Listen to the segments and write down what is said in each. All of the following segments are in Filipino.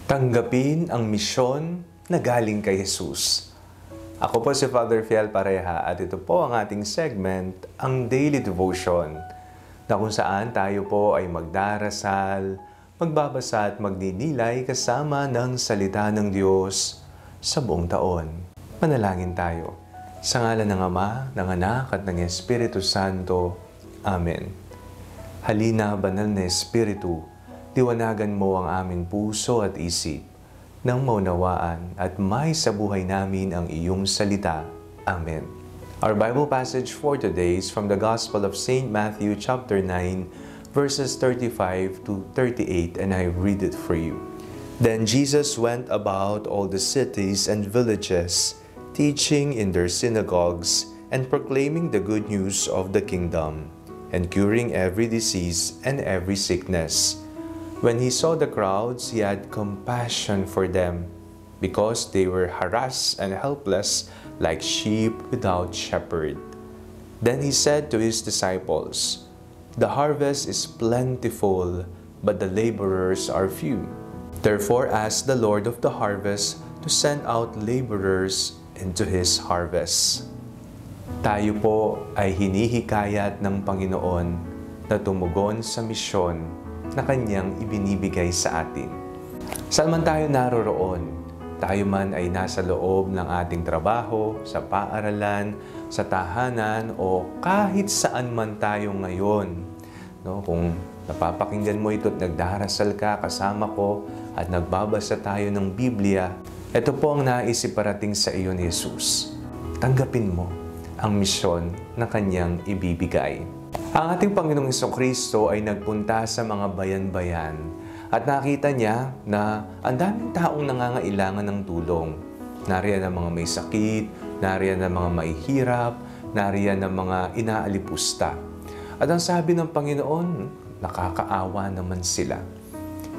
Tanggapin ang misyon na galing kay Jesus. Ako po si Father Fiel Pareha at ito po ang ating segment, ang Daily Devotion, na kung saan tayo po ay magdarasal, magbabasa at magninilay kasama ng salita ng Diyos sa buong taon. Manalangin tayo. Sa ngalan ng Ama, ng Anak at ng Espiritu Santo. Amen. Halina, banal na Espiritu, liwanagan mo ang aming puso at isip nang maunawaan at may sa buhay namin ang iyong salita. Amen. Our Bible passage for today is from the Gospel of St. Matthew chapter 9, verses 35 to 38, and I read it for you. Then Jesus went about all the cities and villages, teaching in their synagogues and proclaiming the good news of the kingdom, and curing every disease and every sickness. When he saw the crowds, he had compassion for them, because they were harassed and helpless like sheep without shepherd. Then he said to his disciples, "The harvest is plentiful, but the laborers are few. Therefore ask the Lord of the harvest to send out laborers into his harvest." Tayo po ay hinihikayat ng Panginoon na tumugon sa misyon na Kanyang ibinibigay sa atin. Saan man tayo naroroon, tayo man ay nasa loob ng ating trabaho, sa paaralan, sa tahanan, o kahit saan man tayo ngayon. No? Kung napapakinggan mo ito at nagdarasal ka kasama ko at nagbabasa tayo ng Biblia, ito po ang nais iparating sa iyo ni Jesus. Tanggapin mo ang misyon na Kanyang ibibigay. Ang ating Panginoong Jesucristo ay nagpunta sa mga bayan-bayan at nakita niya na ang daming taong nangangailangan ng tulong. Nariyan ang mga may sakit, nariyan ang mga mahihirap, nariyan ang mga inaalipusta. At ang sabi ng Panginoon, nakakaawa naman sila.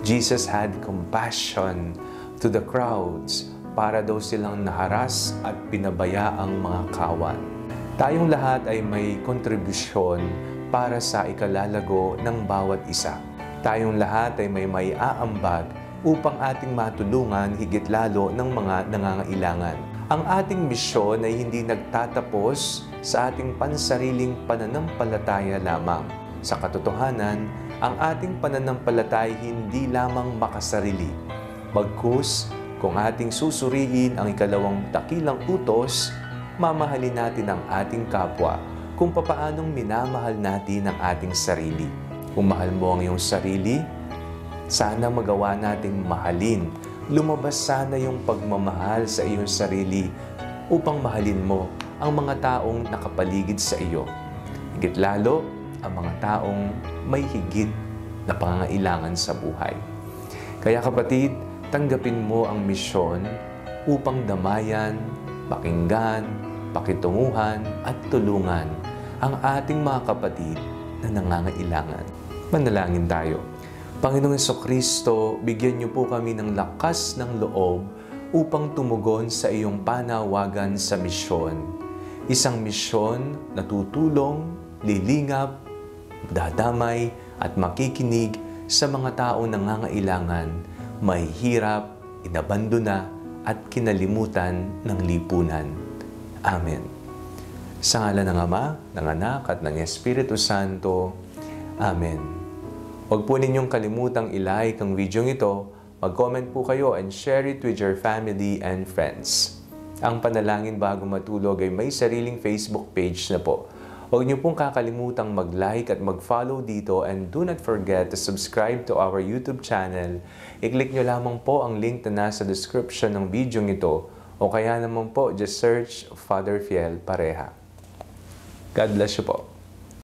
Jesus had compassion to the crowds para daw silang naharas at pinabayaang mga kawan. Tayong lahat ay may kontribusyon para sa ikalalago ng bawat isa. Tayong lahat ay may aambag upang ating matulungan higit lalo ng mga nangangailangan. Ang ating misyon ay hindi nagtatapos sa ating pansariling pananampalataya lamang. Sa katotohanan, ang ating pananampalataya hindi lamang makasarili. Bagkus, kung ating susuriin ang ikalawang dakilang utos, mamahalin natin ang ating kapwa kung papaanong minamahal natin ang ating sarili. Kung mahal mo ang iyong sarili, sana magawa nating mahalin. Lumabas sana yung pagmamahal sa iyong sarili upang mahalin mo ang mga taong nakapaligid sa iyo. Higit lalo ang mga taong may higit na pangangailangan sa buhay. Kaya kapatid, tanggapin mo ang misyon upang damayan, pakinggan, pakitunguhan at tulungan ang ating mga kapatid na nangangailangan. Manalangin tayo. Panginoong Jesucristo, bigyan niyo po kami ng lakas ng loob upang tumugon sa iyong panawagan sa misyon. Isang misyon na tutulong, lilingap, dadamay at makikinig sa mga taong nangangailangan, mahihirap, inabandona at kinalimutan ng lipunan. Amen. Sa ngalan ng Ama, ng Anak at ng Espiritu Santo. Amen. Huwag po ninyong kalimutang i-like ang video ito, mag-comment po kayo and share it with your family and friends. Ang panalangin bago matulog ay may sariling Facebook page na po. Huwag niyo pong kakalimutang mag-like at mag-follow dito, and do not forget to subscribe to our YouTube channel. I-click nyo lamang po ang link na nasa description ng video ito, o kaya naman po, just search Father Fiel Pareha. God bless you po.